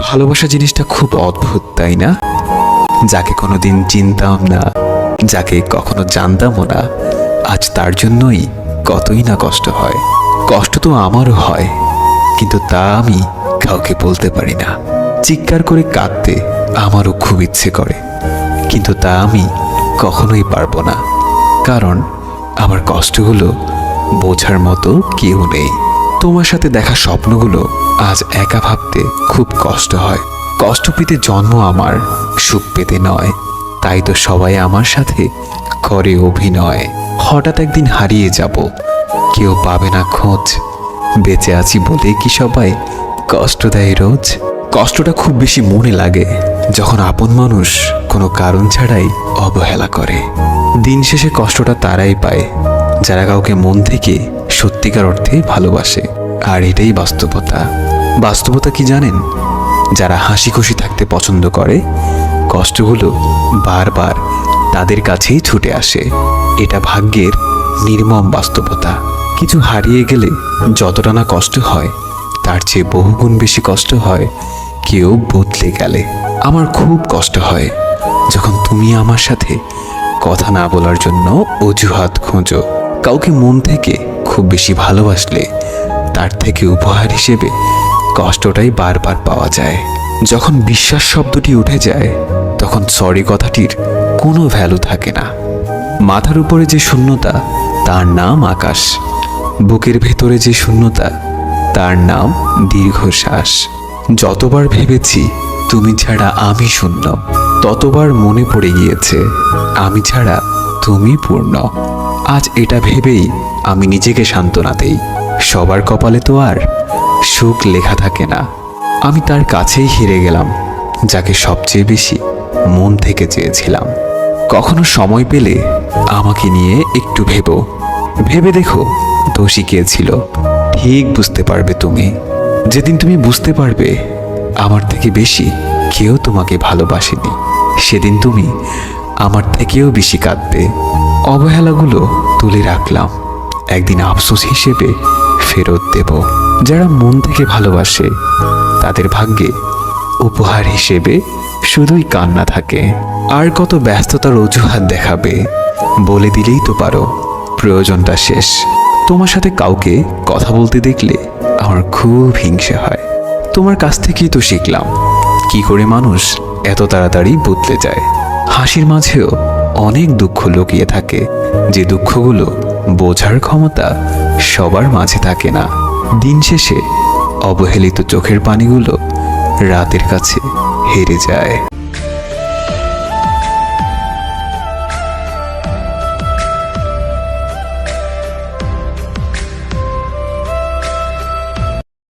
ভালোবাসা জিনিসটা খুব অদ্ভুত, তাই না? যাকে কোনোদিন চিনতাম না, যাকে কখনো জানতামও না, আজ তার জন্যই কতই না কষ্ট হয়। কষ্ট তো আমারও হয়, কিন্তু তা আমি কাউকে বলতে পারি না। চিৎকার করে কাঁদতে আমারও খুব ইচ্ছে করে, কিন্তু তা আমি কখনোই পারবো না, কারণ আমার কষ্টগুলো বোঝার মতো কেউ নেই। তোমার সাথে দেখা স্বপ্নগুলো আজ একা ভাবতে খুব কষ্ট হয়। কষ্ট পেতে জন্ম আমার, সুখ পেতে নয়, তাই তো সবাই আমার সাথে করে অভিনয়। হঠাৎ একদিন হারিয়ে যাব, কেউ পাবে না খোঁজ, বেঁচে আছি বলে কি সবাই কষ্ট দেয় রোজ। কষ্টটা খুব বেশি মনে লাগে যখন আপন মানুষ কোনো কারণ ছাড়াই অবহেলা করে। দিন শেষে কষ্টটা তারাই পায় যারা কাউকে মন থেকে সত্যিকার অর্থে ভালোবাসে। আর এটাই বাস্তবতা। বাস্তবতা কি জানেন? যারা হাসি খুশি থাকতে পছন্দ করে, কষ্টগুলো বারবার তাদের কাছেই ছুটে আসে। এটা ভাগ্যের নির্মম বাস্তবতা। কিছু হারিয়ে গেলে যতটা না কষ্ট হয়, তার চেয়ে বহুগুণ বেশি কষ্ট হয় কেউ বদলে গেলে। আমার খুব কষ্ট হয় যখন তুমি আমার সাথে কথা না বলার জন্য অজুহাত খোঁজো। কাউকে মন থেকে খুব বেশি ভালোবাসলে তার থেকে উপহার হিসেবে কষ্টটাই বারবার পাওয়া যায়। যখন বিশ্বাস শব্দটি উঠে যায়, তখন সরি কথাটির কোনো ভ্যালু থাকে না। মাথার উপরে যে শূন্যতা, তার নাম আকাশ। বুকের ভেতরে যে শূন্যতা, তার নাম দীর্ঘশ্বাস। যতবার ভেবেছি তুমি ছাড়া আমি শূন্য, ততবার মনে পড়ে গিয়েছে আমি ছাড়া তুমি পূর্ণ। আজ এটা ভেবেই আমি নিজেকে সান্ত্বনা দেই, সবার কপালে তো আর সুখ লেখা থাকে না। আমি তার কাছেই হেরে গেলাম যাকে সবচেয়ে বেশি মন থেকে চেয়েছিলাম। কখনো সময় পেলে আমাকে নিয়ে একটু ভেবে দেখো দোষী কে ছিল। ঠিক বুঝতে পারবে তুমি। যেদিন তুমি বুঝতে পারবে আমার থেকে বেশি কেউ তোমাকে ভালোবাসেনি, সেদিন তুমি আমার থেকেও বেশি কাঁদবে। অবহেলাগুলো তুলে রাখলাম, একদিন আফসোস হিসেবে ফেরত দেব। যারা মন থেকে ভালোবাসে তাদের ভাগ্যে উপহার হিসেবে শুধুই কান্না থাকে। আর কত ব্যস্ততার অজুহাত দেখাবে? বলে দিলেই তো পারো প্রয়োজনটা শেষ। তোমার সাথে কাউকে কথা বলতে দেখলে আমার খুব হিংসা হয়। তোমার কাছ থেকেই তো শিখলাম কি করে মানুষ এত তাড়াতাড়ি বদলে যায়। হাসির মাঝেও অনেক দুঃখ লুকিয়ে থাকে, যে দুঃখগুলো বোঝার ক্ষমতা সবার মাঝে থাকে না। দিন শেষে অবহেলিত চোখের পানিগুলো রাতের কাছে হেরে যায়।